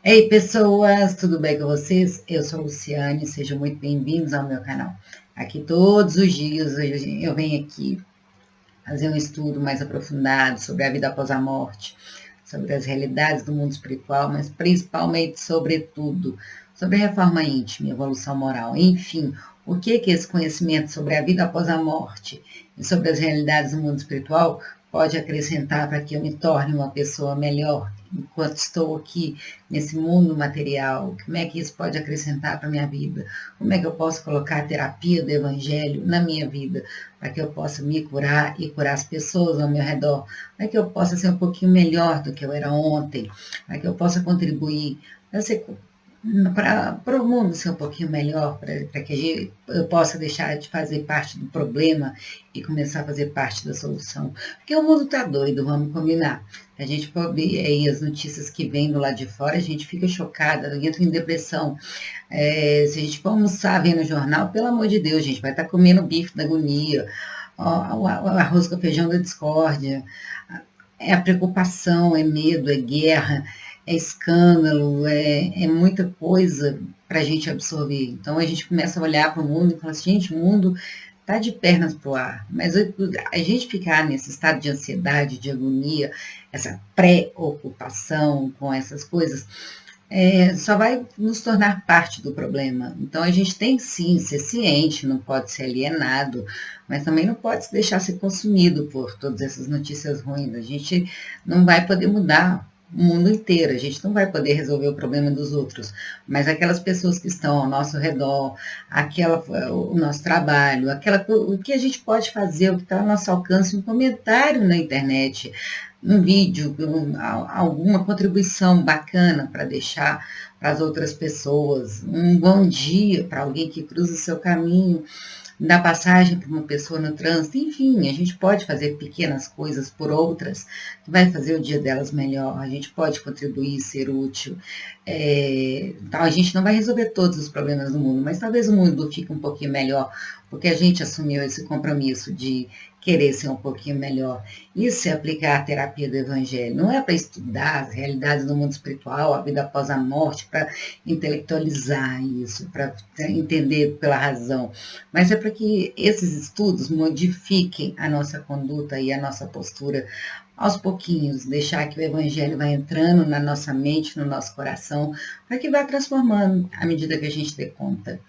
Ei, pessoas, tudo bem com vocês? Eu sou a Luciane, sejam muito bem-vindos ao meu canal. Aqui todos os dias eu venho aqui fazer um estudo mais aprofundado sobre a vida após a morte, sobre as realidades do mundo espiritual, mas principalmente, sobretudo, sobre a reforma íntima, evolução moral, enfim, o que esse conhecimento sobre a vida após a morte e sobre as realidades do mundo espiritual pode acrescentar para que eu me torne uma pessoa melhor enquanto estou aqui nesse mundo material? Como é que isso pode acrescentar para a minha vida? Como é que eu posso colocar a terapia do evangelho na minha vida para que eu possa me curar e curar as pessoas ao meu redor? Para que eu possa ser um pouquinho melhor do que eu era ontem? Para que eu possa contribuir para o mundo ser um pouquinho melhor, para que eu possa deixar de fazer parte do problema e começar a fazer parte da solução. Porque o mundo está doido, vamos combinar. A gente pode ver aí as notícias que vêm do lado de fora, a gente fica chocada, entra em depressão. Se a gente for almoçar, ver no jornal, pelo amor de Deus, gente, vai estar comendo bife da agonia, o arroz com feijão da discórdia, é a preocupação, é medo, é guerra, é escândalo, é muita coisa para a gente absorver. Então a gente começa a olhar para o mundo e fala assim, gente, o mundo está de pernas para o ar. Mas a gente ficar nesse estado de ansiedade, de agonia, essa preocupação com essas coisas, só vai nos tornar parte do problema. Então a gente tem sim ser ciente, não pode ser alienado, mas também não pode se deixar ser consumido por todas essas notícias ruins. A gente não vai poder mudar o mundo inteiro, a gente não vai poder resolver o problema dos outros, mas aquelas pessoas que estão ao nosso redor, o nosso trabalho, o que a gente pode fazer, o que está ao nosso alcance, um comentário na internet, um vídeo, alguma contribuição bacana para deixar para as outras pessoas, um bom dia para alguém que cruza o seu caminho, dar passagem para uma pessoa no trânsito, enfim, a gente pode fazer pequenas coisas por outras, que vai fazer o dia delas melhor, a gente pode contribuir, ser útil. A gente não vai resolver todos os problemas do mundo, mas talvez o mundo fique um pouquinho melhor, porque a gente assumiu esse compromisso de querer ser um pouquinho melhor. Isso é aplicar a terapia do evangelho, não é para estudar as realidades do mundo espiritual, a vida após a morte, para intelectualizar isso, para entender pela razão, mas é para que esses estudos modifiquem a nossa conduta e a nossa postura aos pouquinhos, deixar que o evangelho vai entrando na nossa mente, no nosso coração, para que vá transformando à medida que a gente dê conta.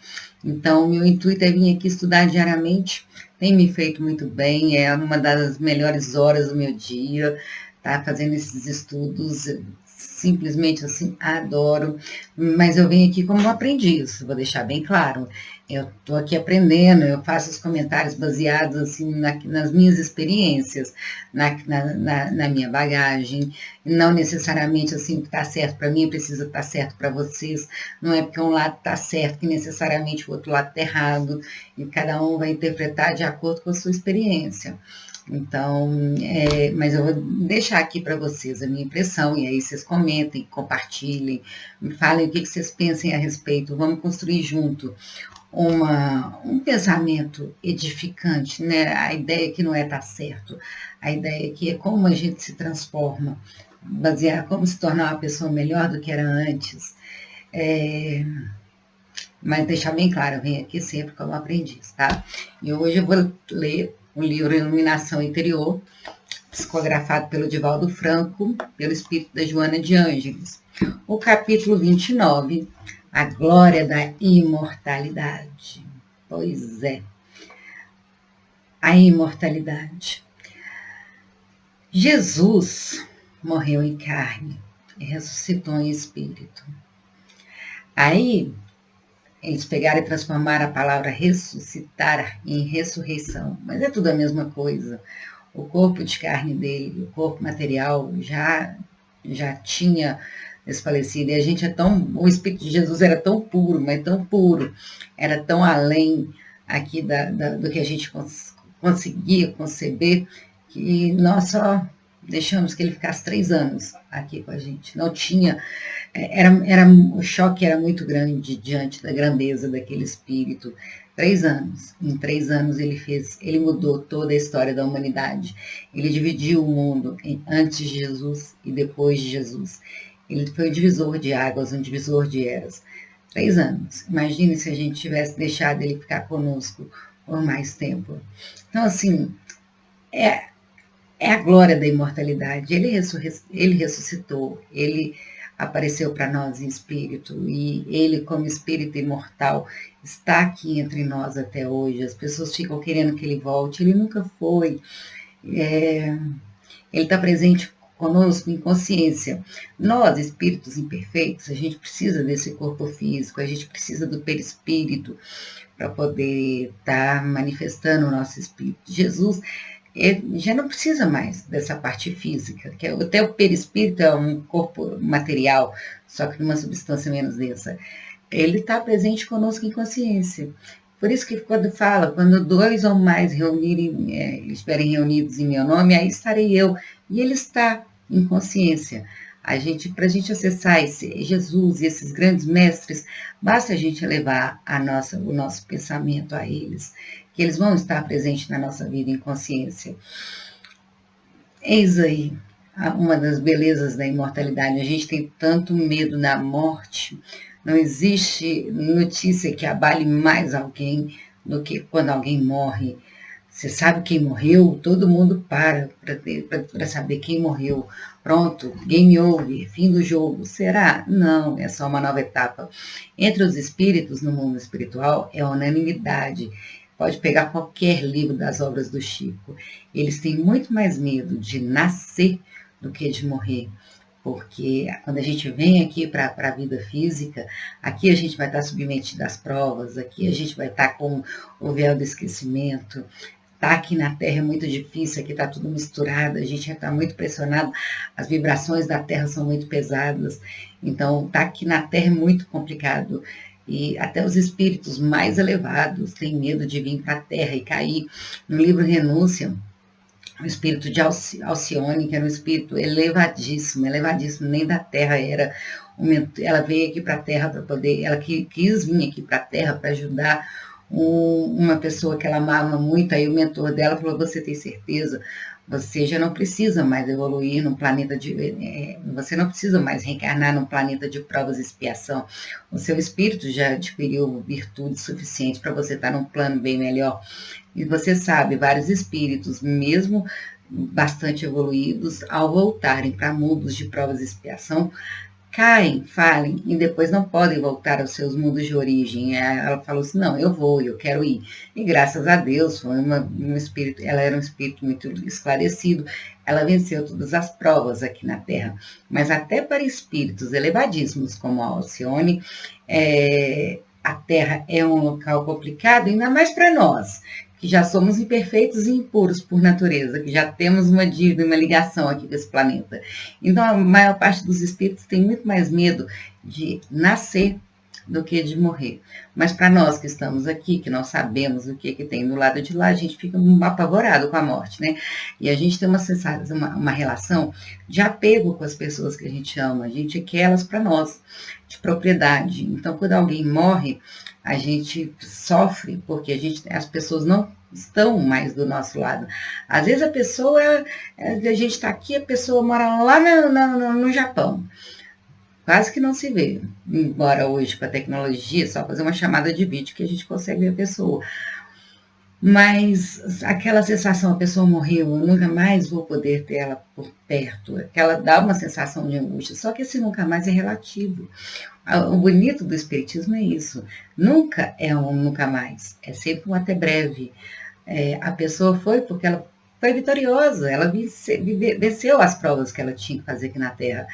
Então, meu intuito é vir aqui estudar diariamente, tem me feito muito bem, é uma das melhores horas do meu dia, tá? Fazendo esses estudos, simplesmente assim, adoro, mas eu venho aqui como um aprendiz, vou deixar bem claro. Eu estou aqui aprendendo, eu faço os comentários baseados assim, nas minhas experiências, na minha bagagem, não necessariamente assim, o que está certo para mim precisa estar certo para vocês, não é porque um lado está certo que necessariamente o outro lado está errado, e cada um vai interpretar de acordo com a sua experiência. Então, mas eu vou deixar aqui para vocês a minha impressão, e aí vocês comentem, compartilhem, me falem o que vocês pensem a respeito, vamos construir junto um pensamento edificante, né? A ideia que não é estar certo, a ideia que é como a gente se transforma, basear como se tornar uma pessoa melhor do que era antes. Mas deixar bem claro, eu venho aqui sempre como aprendiz, tá? E hoje eu vou ler o livro Iluminação Interior, psicografado pelo Divaldo Franco, pelo espírito da Joana de Ângeles. O capítulo 29, a glória da imortalidade. Pois é, a imortalidade. Jesus morreu em carne e ressuscitou em espírito. Aí, eles pegaram e transformaram a palavra ressuscitar em ressurreição, mas é tudo a mesma coisa. O corpo de carne dele, o corpo material, já tinha desfalecido. E a gente o Espírito de Jesus era tão puro, mas tão puro, era tão além aqui do que a gente conseguia conceber, que nós só deixamos que ele ficasse 3 anos aqui com a gente. Não tinha, o choque era muito grande diante da grandeza daquele Espírito. 3 anos. Em 3 anos ele mudou toda a história da humanidade. Ele dividiu o mundo em antes de Jesus e depois de Jesus. Ele foi um divisor de águas, um divisor de eras. 3 anos. Imagine se a gente tivesse deixado ele ficar conosco por mais tempo. Então, assim, é a glória da imortalidade. Ele ressuscitou, ele apareceu para nós em espírito, e ele, como espírito imortal, está aqui entre nós até hoje. As pessoas ficam querendo que ele volte, ele nunca foi. Ele está presente conosco em consciência. Nós, espíritos imperfeitos, a gente precisa desse corpo físico, a gente precisa do perispírito para poder estar manifestando o nosso espírito. Jesus já não precisa mais dessa parte física, que até o perispírito é um corpo material, só que numa substância menos densa. Ele está presente conosco em consciência. Por isso que quando 2 ou mais estiverem reunidos em meu nome, aí estarei eu. E ele está em consciência. Para a gente acessar Jesus e esses grandes mestres, basta a gente levar o nosso pensamento a eles, que eles vão estar presentes na nossa vida em consciência. Eis aí uma das belezas da imortalidade. A gente tem tanto medo da morte. Não existe notícia que abale mais alguém do que quando alguém morre. Você sabe quem morreu, todo mundo para saber quem morreu. Pronto, game over, fim do jogo. Será? Não, é só uma nova etapa. Entre os espíritos no mundo espiritual é unanimidade. Pode pegar qualquer livro das obras do Chico. Eles têm muito mais medo de nascer do que de morrer. Porque quando a gente vem aqui para a vida física, aqui a gente vai estar submetido às provas, aqui a gente vai estar com o véu do esquecimento. Tá aqui na Terra é muito difícil, aqui está tudo misturado, a gente já está muito pressionado, as vibrações da Terra são muito pesadas, então tá aqui na Terra é muito complicado. E até os espíritos mais elevados têm medo de vir para a Terra e cair. No livro Renúncia, o espírito de Alcione, que era um espírito elevadíssimo, nem da Terra era. Ela veio aqui para a Terra para poder, ela quis vir aqui para a Terra para ajudar uma pessoa que ela amava muito. Aí o mentor dela falou: você tem certeza? Você já não precisa mais evoluir num planeta você não precisa mais reencarnar num planeta de provas e expiação. O seu espírito já adquiriu virtude suficiente para você estar num plano bem melhor. E você sabe, vários espíritos, mesmo bastante evoluídos, ao voltarem para mundos de provas e expiação, caem, falem e depois não podem voltar aos seus mundos de origem. Ela falou assim: não, eu quero ir. E graças a Deus, foi um espírito, ela era um espírito muito esclarecido, ela venceu todas as provas aqui na Terra. Mas até para espíritos elevadíssimos como a Alcione, a Terra é um local complicado, ainda mais para nós, que já somos imperfeitos e impuros por natureza, que já temos uma dívida, uma ligação aqui com esse planeta. Então, a maior parte dos espíritos tem muito mais medo de nascer do que de morrer. Mas para nós que estamos aqui, que não sabemos o que tem do lado de lá, a gente fica apavorado com a morte, né? E a gente tem uma relação de apego com as pessoas que a gente ama, a gente quer elas para nós, de propriedade. Então, quando alguém morre, a gente sofre porque as pessoas não estão mais do nosso lado. Às vezes a gente está aqui, a pessoa mora lá no Japão. Quase que não se vê. Embora hoje, com a tecnologia, só fazer uma chamada de vídeo que a gente consegue ver a pessoa. Mas aquela sensação, a pessoa morreu, eu nunca mais vou poder ter ela por perto. Aquela dá uma sensação de angústia. Só que esse nunca mais é relativo. O bonito do espiritismo é isso. Nunca é um nunca mais. É sempre um até breve. A pessoa foi porque ela foi vitoriosa. Ela venceu as provas que ela tinha que fazer aqui na Terra.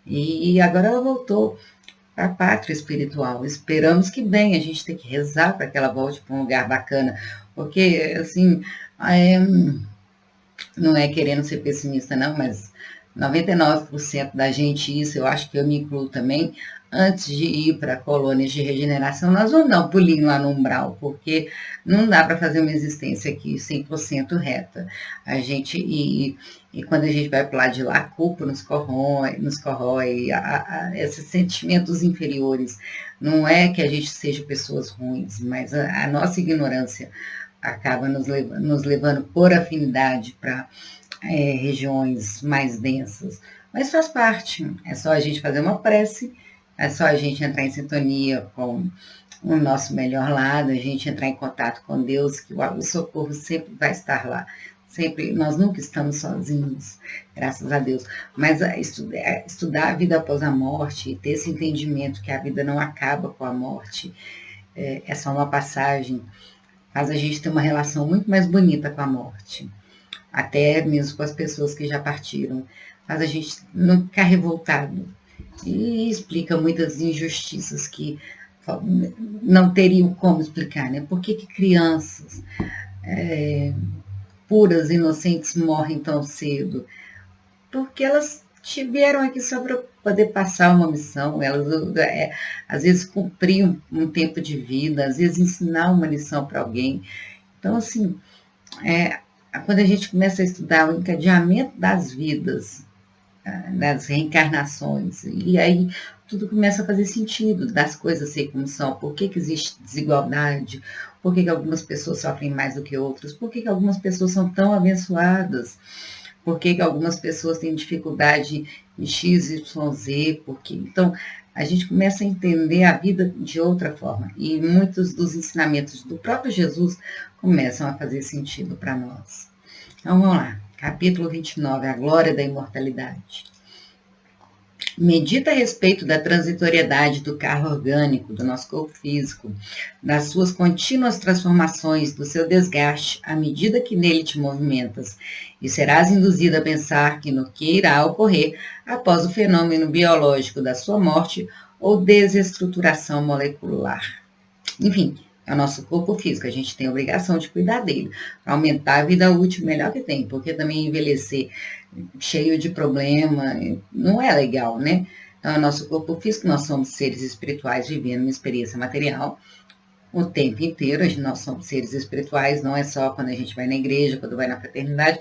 E agora ela voltou para a pátria espiritual. Esperamos que bem. A gente tem que rezar para que ela volte para um lugar bacana. Porque, assim, não é querendo ser pessimista, não, mas 99% da gente, isso eu acho que eu me incluo também, antes de ir para colônias de regeneração, nós vamos dar um pulinho lá no umbral, porque não dá para fazer uma existência aqui 100% reta. E quando a gente vai para lá de lá, a culpa nos corrói esses sentimentos inferiores. Não é que a gente seja pessoas ruins, mas a nossa ignorância acaba nos levando por afinidade para regiões mais densas, Mas faz parte, é só a gente fazer uma prece, é só a gente entrar em sintonia com o nosso melhor lado, a gente entrar em contato com Deus, que o socorro sempre vai estar lá. Sempre, nós nunca estamos sozinhos, graças a Deus. Mas estudar a vida após a morte, ter esse entendimento que a vida não acaba com a morte, é só uma passagem, faz a gente ter uma relação muito mais bonita com a morte. Até mesmo com as pessoas que já partiram. Faz a gente não ficar revoltado. E explica muitas injustiças que não teriam como explicar, né? Por que crianças puras, inocentes, morrem tão cedo? Porque elas tiveram aqui só para poder passar uma missão, elas às vezes cumpriam um tempo de vida, às vezes ensinar uma lição para alguém. Então, assim, quando a gente começa a estudar o encadeamento das vidas, das reencarnações, e aí tudo começa a fazer sentido, das coisas ser como são, por que existe desigualdade, por que algumas pessoas sofrem mais do que outras, por que algumas pessoas são tão abençoadas, por que algumas pessoas têm dificuldade em X, Y, Z, porque então a gente começa a entender a vida de outra forma, e muitos dos ensinamentos do próprio Jesus começam a fazer sentido para nós. Então vamos lá, capítulo 29, a glória da imortalidade. Medita a respeito da transitoriedade do carro orgânico, do nosso corpo físico, das suas contínuas transformações, do seu desgaste, à medida que nele te movimentas, e serás induzido a pensar que no que irá ocorrer após o fenômeno biológico da sua morte ou desestruturação molecular. Enfim, é o nosso corpo físico, a gente tem a obrigação de cuidar dele, para aumentar a vida útil melhor que tem, porque também envelhecer cheio de problema não é legal, né? Então, é o nosso corpo físico, nós somos seres espirituais vivendo uma experiência material o tempo inteiro, nós somos seres espirituais, não é só quando a gente vai na igreja, quando vai na fraternidade,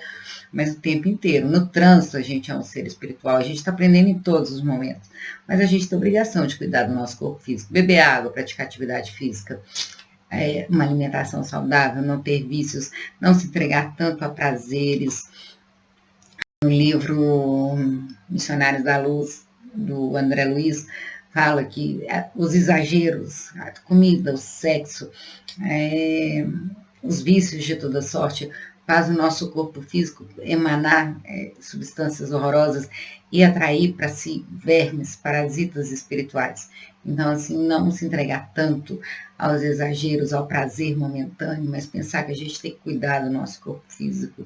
mas o tempo inteiro. No trânsito, a gente é um ser espiritual, a gente está aprendendo em todos os momentos, mas a gente tem a obrigação de cuidar do nosso corpo físico, beber água, praticar atividade física, uma alimentação saudável, não ter vícios, não se entregar tanto a prazeres. No livro Missionários da Luz, do André Luiz, fala que os exageros, a comida, o sexo, os vícios de toda sorte, faz o nosso corpo físico emanar substâncias horrorosas e atrair para si vermes, parasitas espirituais. Então, assim, não se entregar tanto aos exageros, ao prazer momentâneo, mas pensar que a gente tem que cuidar do nosso corpo físico,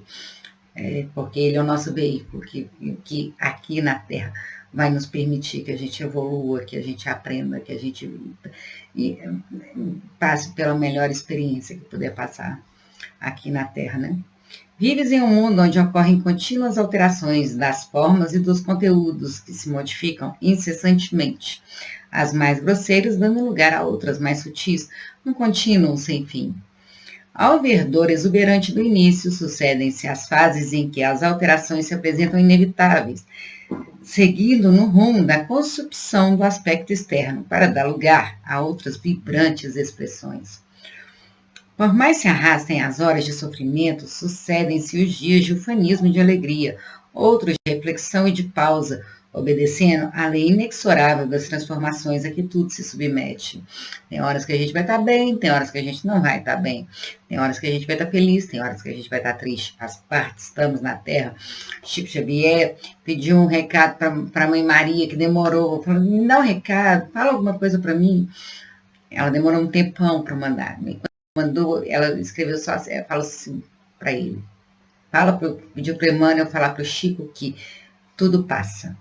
porque ele é o nosso veículo, que aqui na Terra vai nos permitir que a gente evolua, que a gente aprenda, que a gente passe pela melhor experiência que puder passar aqui na Terra, né? Vives em um mundo onde ocorrem contínuas alterações das formas e dos conteúdos que se modificam incessantemente, as mais grosseiras dando lugar a outras mais sutis, num contínuo sem fim. Ao verdor exuberante do início, sucedem-se as fases em que as alterações se apresentam inevitáveis, seguindo no rumo da consumpção do aspecto externo, para dar lugar a outras vibrantes expressões. Por mais se arrastem as horas de sofrimento, sucedem-se os dias de ufanismo e de alegria, outros de reflexão e de pausa, obedecendo à lei inexorável das transformações a que tudo se submete. Tem horas que a gente vai estar bem, tem horas que a gente não vai estar bem. Tem horas que a gente vai estar feliz, tem horas que a gente vai estar triste. Faz parte, estamos na Terra. Chico Xavier pediu um recado para a mãe Maria, que demorou. Falou, me dá um recado, fala alguma coisa para mim. Ela demorou um tempão para mandar. Quando mandou, ela escreveu só, falou assim para ele. Pediu para Emmanuel falar para o Chico que tudo passa.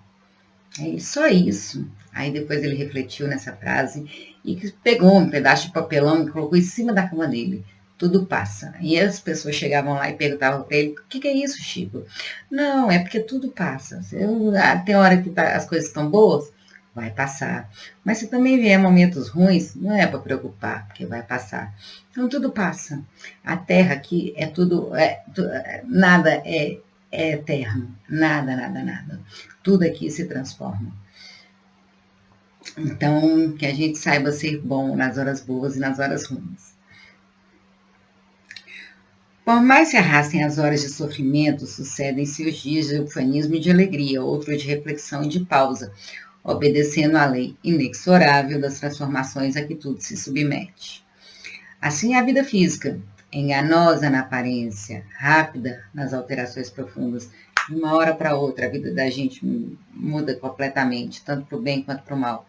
Só isso. Aí depois ele refletiu nessa frase e pegou um pedaço de papelão e colocou em cima da cama dele. Tudo passa. E as pessoas chegavam lá e perguntavam para ele, o que é isso, Chico? Não, é porque tudo passa. Tem hora que as coisas estão boas, vai passar. Mas se também vier momentos ruins, não é para preocupar, porque vai passar. Então tudo passa. A Terra aqui é tudo, nada é eterno. Nada, nada, nada. Tudo aqui se transforma. Então, que a gente saiba ser bom nas horas boas e nas horas ruins. Por mais se arrastem as horas de sofrimento, sucedem-se os dias de ufanismo e de alegria, outro de reflexão e de pausa, obedecendo à lei inexorável das transformações a que tudo se submete. Assim é a vida física, enganosa na aparência, rápida nas alterações profundas. De uma hora para outra, a vida da gente muda completamente, tanto para o bem quanto para o mal.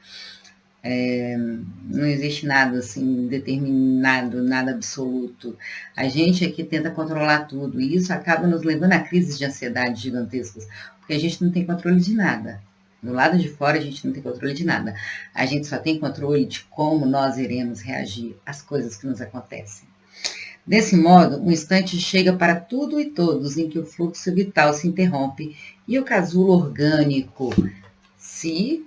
Não existe nada assim determinado, nada absoluto. A gente aqui tenta controlar tudo e isso acaba nos levando a crises de ansiedade gigantescas, porque a gente não tem controle de nada. Do lado de fora a gente não tem controle de nada. A gente só tem controle de como nós iremos reagir às coisas que nos acontecem. Desse modo, um instante chega para tudo e todos em que o fluxo vital se interrompe e o casulo orgânico se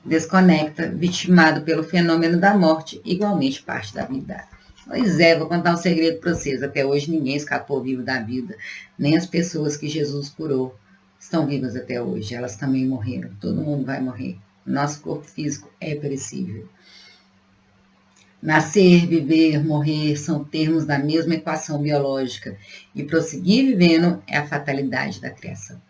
desconecta, vitimado pelo fenômeno da morte, igualmente parte da vida. Pois é, vou contar um segredo para vocês. Até hoje ninguém escapou vivo da vida, nem as pessoas que Jesus curou estão vivas até hoje. Elas também morreram. Todo mundo vai morrer. Nosso corpo físico é perecível. Nascer, viver, morrer são termos da mesma equação biológica e prosseguir vivendo é a fatalidade da criação.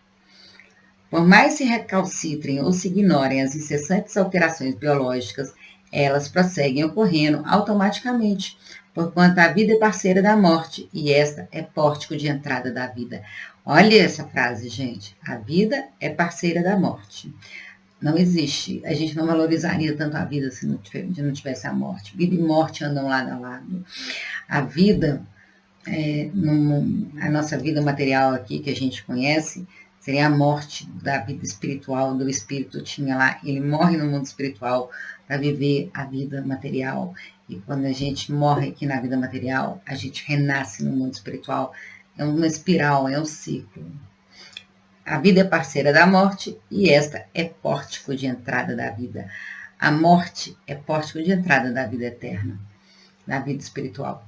Por mais se recalcitrem ou se ignorem as incessantes alterações biológicas, elas prosseguem ocorrendo automaticamente, porquanto a vida é parceira da morte e esta é pórtico de entrada da vida. Olha essa frase, gente. A vida é parceira da morte. Não existe. A gente não valorizaria tanto a vida se não tivesse a morte. Vida e morte andam lado a lado. A vida, a nossa vida material aqui que a gente conhece, seria a morte da vida espiritual, do espírito tinha lá. Ele morre no mundo espiritual para viver a vida material. E quando a gente morre aqui na vida material, a gente renasce no mundo espiritual. É uma espiral, é um ciclo. A vida é parceira da morte e esta é pórtico de entrada da vida. A morte é pórtico de entrada da vida eterna, da vida espiritual.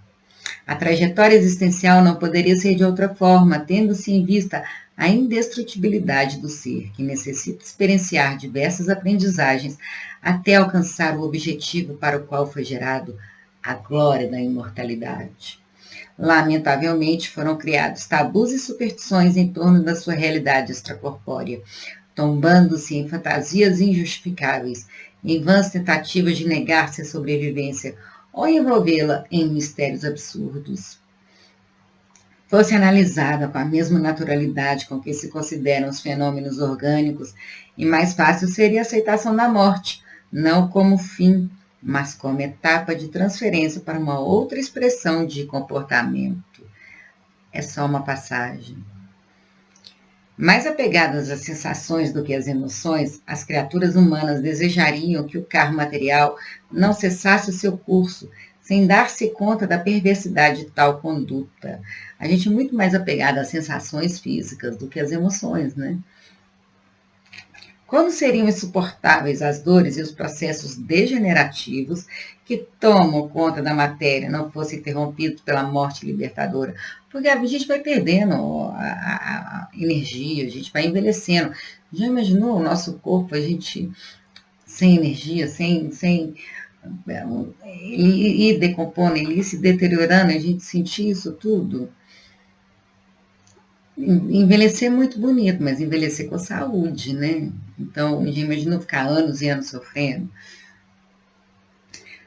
A trajetória existencial não poderia ser de outra forma, tendo-se em vista a indestrutibilidade do ser, que necessita experienciar diversas aprendizagens até alcançar o objetivo para o qual foi gerado, a glória da imortalidade. Lamentavelmente, foram criados tabus e superstições em torno da sua realidade extracorpórea, tombando-se em fantasias injustificáveis, em vãs tentativas de negar-se a sobrevivência ou envolvê-la em mistérios absurdos. Fosse analisada com a mesma naturalidade com que se consideram os fenômenos orgânicos, e mais fácil seria a aceitação da morte, não como fim, mas como etapa de transferência para uma outra expressão de comportamento. É só uma passagem. Mais apegadas às sensações do que às emoções, as criaturas humanas desejariam que o carro material não cessasse o seu curso, sem dar-se conta da perversidade de tal conduta. A gente é muito mais apegada às sensações físicas do que às emoções, né? Como seriam insuportáveis as dores e os processos degenerativos que tomam conta da matéria não fossem interrompidos pela morte libertadora? Porque a gente vai perdendo a energia, a gente vai envelhecendo. Já imaginou o nosso corpo, a gente sem energia, sem ir decompondo, ele ir se deteriorando, a gente sentir isso tudo? Envelhecer é muito bonito, mas envelhecer com saúde, né? Então, imagina ficar anos e anos sofrendo.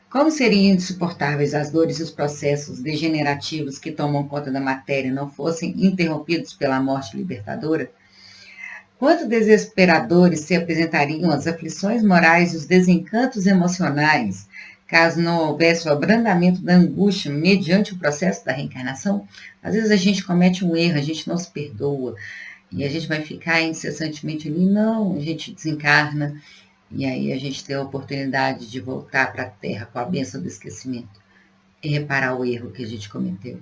Como seriam insuportáveis as dores e os processos degenerativos que tomam conta da matéria não fossem interrompidos pela morte libertadora? Quanto desesperadores se apresentariam as aflições morais e os desencantos emocionais, caso não houvesse o abrandamento da angústia mediante o processo da reencarnação? Às vezes a gente comete um erro, a gente não se perdoa, e a gente vai ficar incessantemente ali, não, a gente desencarna, e aí a gente tem a oportunidade de voltar para a Terra com a bênção do esquecimento e reparar o erro que a gente cometeu.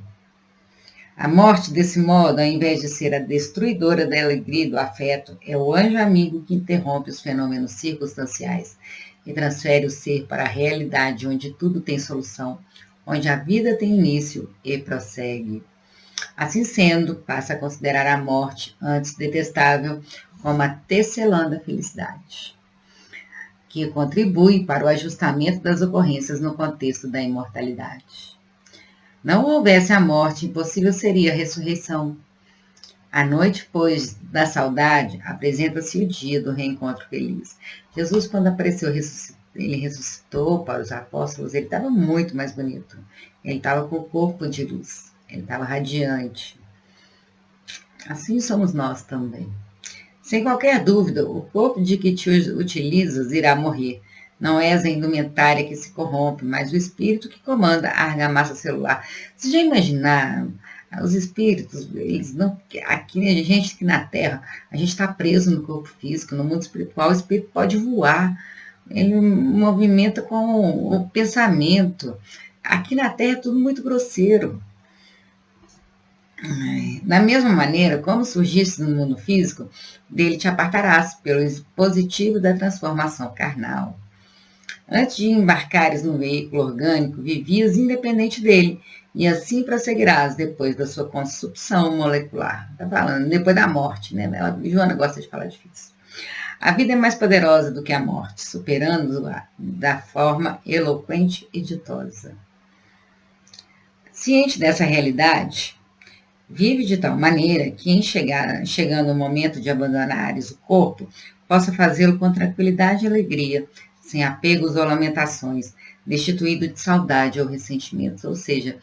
A morte, desse modo, ao invés de ser a destruidora da alegria e do afeto, é o anjo amigo que interrompe os fenômenos circunstanciais e transfere o ser para a realidade onde tudo tem solução, onde a vida tem início e prossegue. Assim sendo, passa a considerar a morte, antes detestável, como a tecelã da felicidade, que contribui para o ajustamento das ocorrências no contexto da imortalidade. Não houvesse a morte, impossível seria a ressurreição. A noite, pois, da saudade, apresenta-se o dia do reencontro feliz. Jesus, quando apareceu, ele ressuscitou para os apóstolos, ele estava muito mais bonito. Ele estava com o corpo de luz, ele estava radiante. Assim somos nós também. Sem qualquer dúvida, o corpo de que te utilizas irá morrer. Não és a indumentária que se corrompe, mas o espírito que comanda a argamassa celular. Vocês já imaginaram? Os espíritos, eles não. Aqui, a gente aqui na Terra, a gente está preso no corpo físico, no mundo espiritual, o espírito pode voar. Ele movimenta com o pensamento. Aqui na Terra é tudo muito grosseiro. Da mesma maneira, como surgisse no mundo físico, dele te apartarás pelo positivo da transformação carnal. Antes de embarcares no veículo orgânico, vivias independente dele, e assim prosseguirás depois da sua consumpção molecular. Está falando, depois da morte, né? Joana gosta de falar difícil. A vida é mais poderosa do que a morte, superando-a da forma eloquente e ditosa. Ciente dessa realidade, vive de tal maneira que, chegando o momento de abandonares o corpo, possa fazê-lo com tranquilidade e alegria, sem apegos ou lamentações, destituído de saudade ou ressentimentos. Ou seja,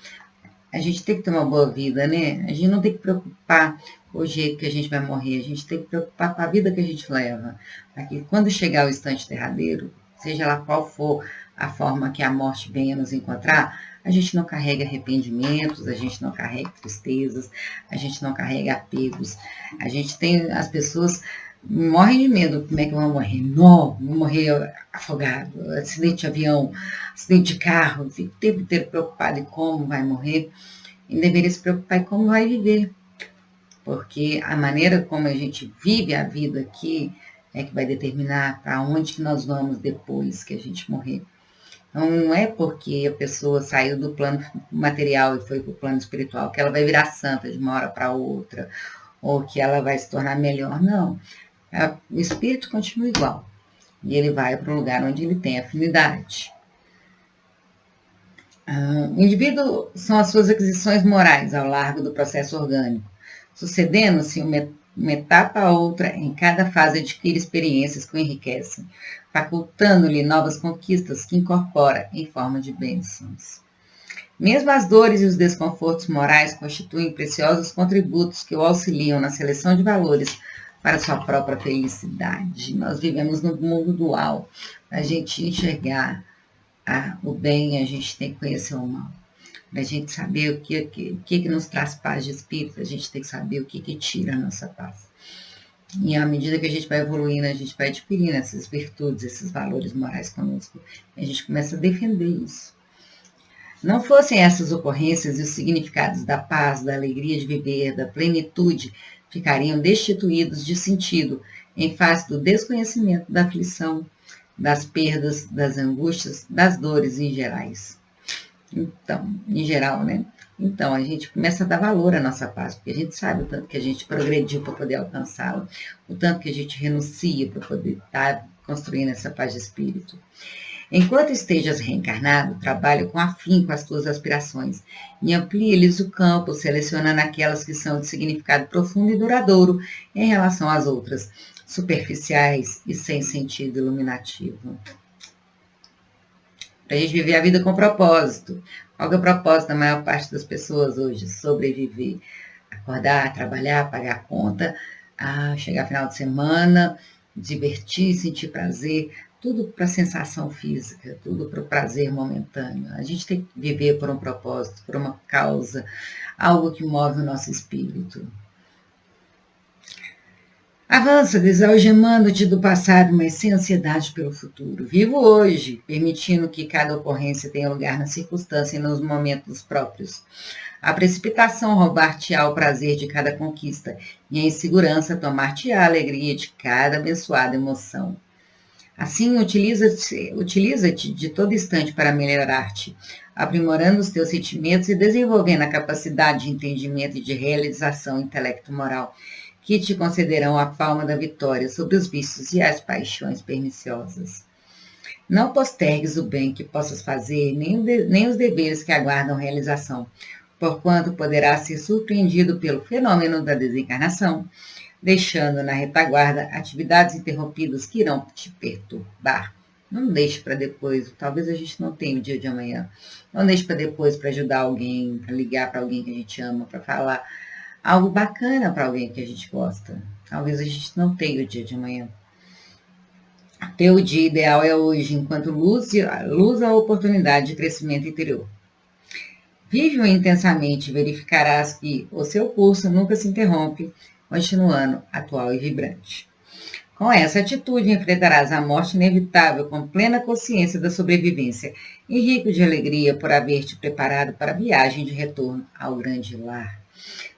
a gente tem que ter uma boa vida, né? A gente não tem que preocupar com o jeito que a gente vai morrer, a gente tem que preocupar com a vida que a gente leva, para que quando chegar o instante derradeiro, seja lá qual for a forma que a morte venha nos encontrar, a gente não carrega arrependimentos, a gente não carrega tristezas, a gente não carrega apegos. A gente tem, as pessoas morrem de medo, como é que vão morrer? Não, vou morrer afogado, acidente de avião, acidente de carro, fica o tempo inteiro preocupado em como vai morrer, e deveria se preocupar em como vai viver, porque a maneira como a gente vive a vida aqui é que vai determinar para onde que nós vamos depois que a gente morrer. Então, não é porque a pessoa saiu do plano material e foi para o plano espiritual que ela vai virar santa de uma hora para outra, ou que ela vai se tornar melhor, não. O espírito continua igual, e ele vai para um lugar onde ele tem afinidade. O indivíduo são as suas aquisições morais ao largo do processo orgânico, sucedendo-se uma etapa a outra, em cada fase adquire experiências que o enriquecem, facultando-lhe novas conquistas que incorpora em forma de bênçãos. Mesmo as dores e os desconfortos morais constituem preciosos contributos que o auxiliam na seleção de valores para sua própria felicidade. Nós vivemos no mundo dual. Para a gente enxergar o bem, a gente tem que conhecer o mal. Para a gente saber o que nos traz paz de espírito, a gente tem que saber o que tira a nossa paz. E à medida que a gente vai evoluindo, a gente vai adquirindo essas virtudes, esses valores morais conosco. E a gente começa a defender isso. Não fossem essas ocorrências e os significados da paz, da alegria de viver, da plenitude, ficariam destituídos de sentido em face do desconhecimento, da aflição, das perdas, das angústias, das dores em gerais. Então, em geral, né? Então, a gente começa a dar valor à nossa paz, porque a gente sabe o tanto que a gente progrediu para poder alcançá-la, o tanto que a gente renuncia para poder estar construindo essa paz de espírito. Enquanto estejas reencarnado, trabalhe com afinco as tuas aspirações e amplie-lhes o campo, selecionando aquelas que são de significado profundo e duradouro em relação às outras, superficiais e sem sentido iluminativo. Para a gente viver a vida com propósito. Qual é o propósito da maior parte das pessoas hoje? Sobreviver. Acordar, trabalhar, pagar a conta, chegar final de semana, divertir, sentir prazer, tudo para sensação física, tudo para o prazer momentâneo. A gente tem que viver por um propósito, por uma causa, algo que move o nosso espírito. Avança, desalgemando-te do passado, mas sem ansiedade pelo futuro. Vivo hoje, permitindo que cada ocorrência tenha lugar na circunstância e nos momentos próprios. A precipitação roubar-te-á o prazer de cada conquista, e a insegurança tomar-te-á a alegria de cada abençoada emoção. Assim, utiliza-te de todo instante para melhorar-te, aprimorando os teus sentimentos e desenvolvendo a capacidade de entendimento e de realização intelecto-moral, que te concederão a palma da vitória sobre os vícios e as paixões perniciosas. Não postergues o bem que possas fazer, nem os deveres que aguardam realização, porquanto poderás ser surpreendido pelo fenômeno da desencarnação, deixando na retaguarda atividades interrompidas que irão te perturbar. Não deixe para depois, talvez a gente não tenha o dia de amanhã. Não deixe para depois para ajudar alguém, para ligar para alguém que a gente ama, para falar algo bacana para alguém que a gente gosta. Talvez a gente não tenha o dia de amanhã. Teu dia ideal é hoje, enquanto luz a oportunidade de crescimento interior. Vive-o intensamente e verificarás que o seu curso nunca se interrompe, continuando atual e vibrante. Com essa atitude, enfrentarás a morte inevitável com plena consciência da sobrevivência e rico de alegria por haver te preparado para a viagem de retorno ao grande lar.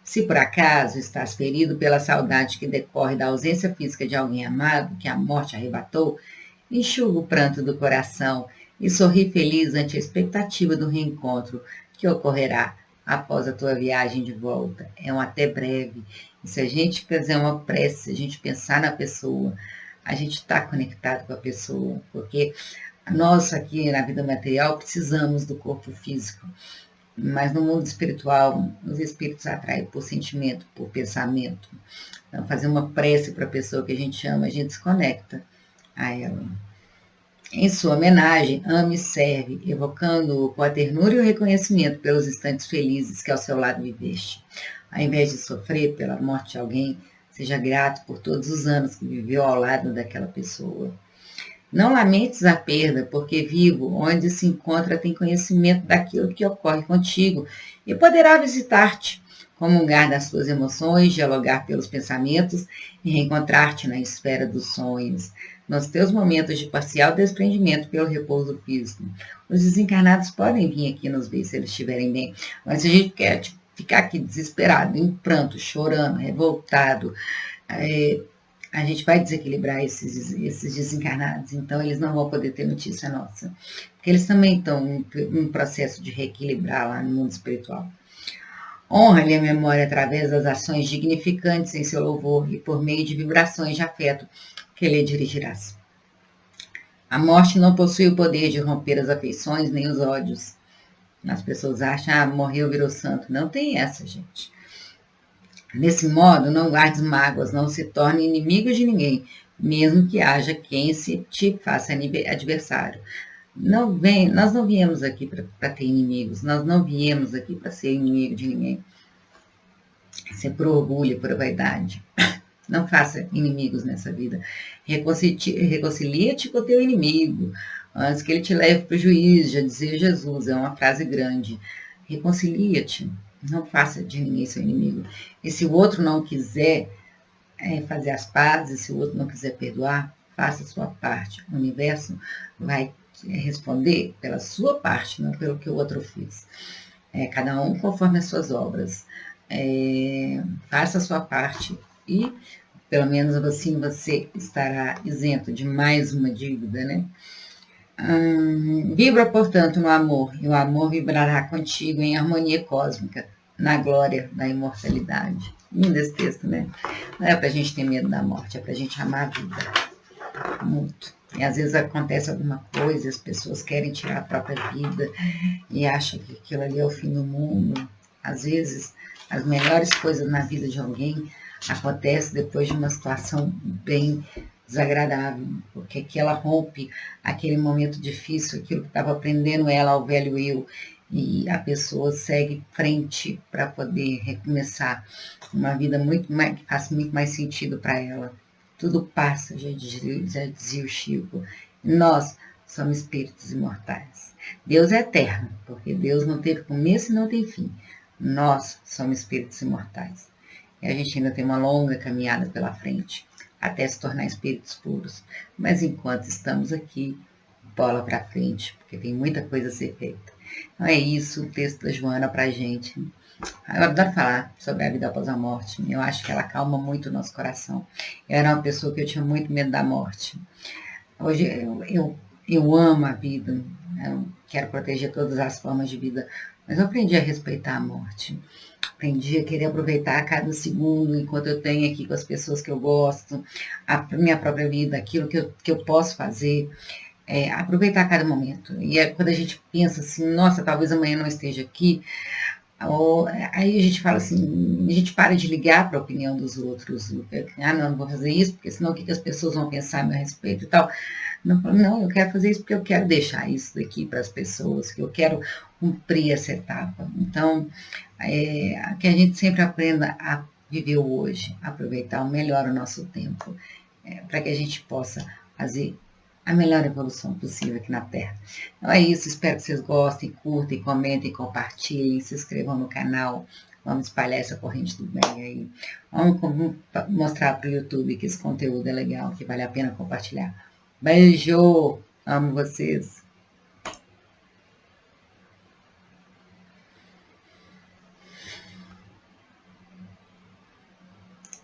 Se por acaso estás ferido pela saudade que decorre da ausência física de alguém amado que a morte arrebatou, enxuga o pranto do coração e sorri feliz ante a expectativa do reencontro que ocorrerá após a tua viagem de volta. É um até breve. E se a gente fazer uma prece, se a gente pensar na pessoa, a gente está conectado com a pessoa, porque nós aqui na vida material precisamos do corpo físico, mas no mundo espiritual, os espíritos atraem por sentimento, por pensamento. Então, fazer uma prece para a pessoa que a gente ama, a gente se conecta a ela. Em sua homenagem, ame e serve, evocando-o com a ternura e o reconhecimento pelos instantes felizes que ao seu lado viveste. Ao invés de sofrer pela morte de alguém, seja grato por todos os anos que viveu ao lado daquela pessoa. Não lamentes a perda, porque vivo, onde se encontra, tem conhecimento daquilo que ocorre contigo e poderá visitar-te, comungar das suas emoções, dialogar pelos pensamentos e reencontrar-te na esfera dos sonhos, nos teus momentos de parcial desprendimento pelo repouso físico. Os desencarnados podem vir aqui nos ver se eles estiverem bem, mas se a gente quer ficar aqui desesperado, em pranto, chorando, revoltado, a gente vai desequilibrar esses desencarnados, então eles não vão poder ter notícia nossa, porque eles também estão em processo de reequilibrar lá no mundo espiritual. Honra-lhe a memória através das ações dignificantes em seu louvor e por meio de vibrações de afeto que lhe dirigirás. A morte não possui o poder de romper as afeições nem os ódios. As pessoas acham, morreu, virou santo. Não tem essa, gente. Desse modo, não guardes mágoas, não se torne inimigo de ninguém, mesmo que haja quem se te faça adversário. Nós não viemos aqui para ter inimigos, nós não viemos aqui para ser inimigo de ninguém. Ser por orgulho, por vaidade. Não faça inimigos nessa vida. Reconcilia-te com o teu inimigo, antes que ele te leve para o juízo, já dizia Jesus, é uma frase grande. Reconcilia-te, não faça de ninguém seu inimigo. E se o outro não quiser fazer as pazes, se o outro não quiser perdoar, faça a sua parte. O universo vai responder pela sua parte, não pelo que o outro fez. Cada um conforme as suas obras. Faça a sua parte e, pelo menos assim, você estará isento de mais uma dívida, né? Vibra, portanto, no amor, e o amor vibrará contigo em harmonia cósmica, na glória da imortalidade. Lindo esse texto, né? Não é pra gente ter medo da morte, é pra gente amar a vida muito. E às vezes acontece alguma coisa, as pessoas querem tirar a própria vida e acham que aquilo ali é o fim do mundo. Às vezes, as melhores coisas na vida de alguém acontecem depois de uma situação bem desagradável, porque aqui ela rompe aquele momento difícil, aquilo que estava prendendo ela ao velho eu, e a pessoa segue frente para poder recomeçar uma vida muito mais, que faça muito mais sentido para ela. Tudo passa, já dizia o Chico. Nós somos espíritos imortais. Deus é eterno, porque Deus não teve começo e não tem fim. Nós somos espíritos imortais. E a gente ainda tem uma longa caminhada pela frente, até se tornar espíritos puros. Mas enquanto estamos aqui, bola para frente, porque tem muita coisa a ser feita. Então é isso, o texto da Joana para a gente. Eu adoro falar sobre a vida após a morte. Eu acho que ela acalma muito o nosso coração. Eu era uma pessoa que eu tinha muito medo da morte. Hoje eu amo a vida, eu quero proteger todas as formas de vida, mas eu aprendi a respeitar a morte. Aprendi a querer aproveitar cada segundo enquanto eu tenho aqui com as pessoas que eu gosto, a minha própria vida, aquilo que eu posso fazer. aproveitar cada momento. E quando a gente pensa assim, nossa, talvez amanhã não esteja aqui, aí a gente fala assim, a gente para de ligar para a opinião dos outros. Não vou fazer isso, porque senão o que as pessoas vão pensar a meu respeito e tal. Não, eu quero fazer isso porque eu quero deixar isso daqui para as pessoas, que eu quero cumprir essa etapa. Então, que a gente sempre aprenda a viver o hoje, aproveitar melhor o nosso tempo, para que a gente possa fazer a melhor evolução possível aqui na Terra. Então é isso, espero que vocês gostem, curtem, comentem, compartilhem, se inscrevam no canal. Vamos espalhar essa corrente do bem aí. Vamos mostrar para o YouTube que esse conteúdo é legal, que vale a pena compartilhar. Beijo! Amo vocês!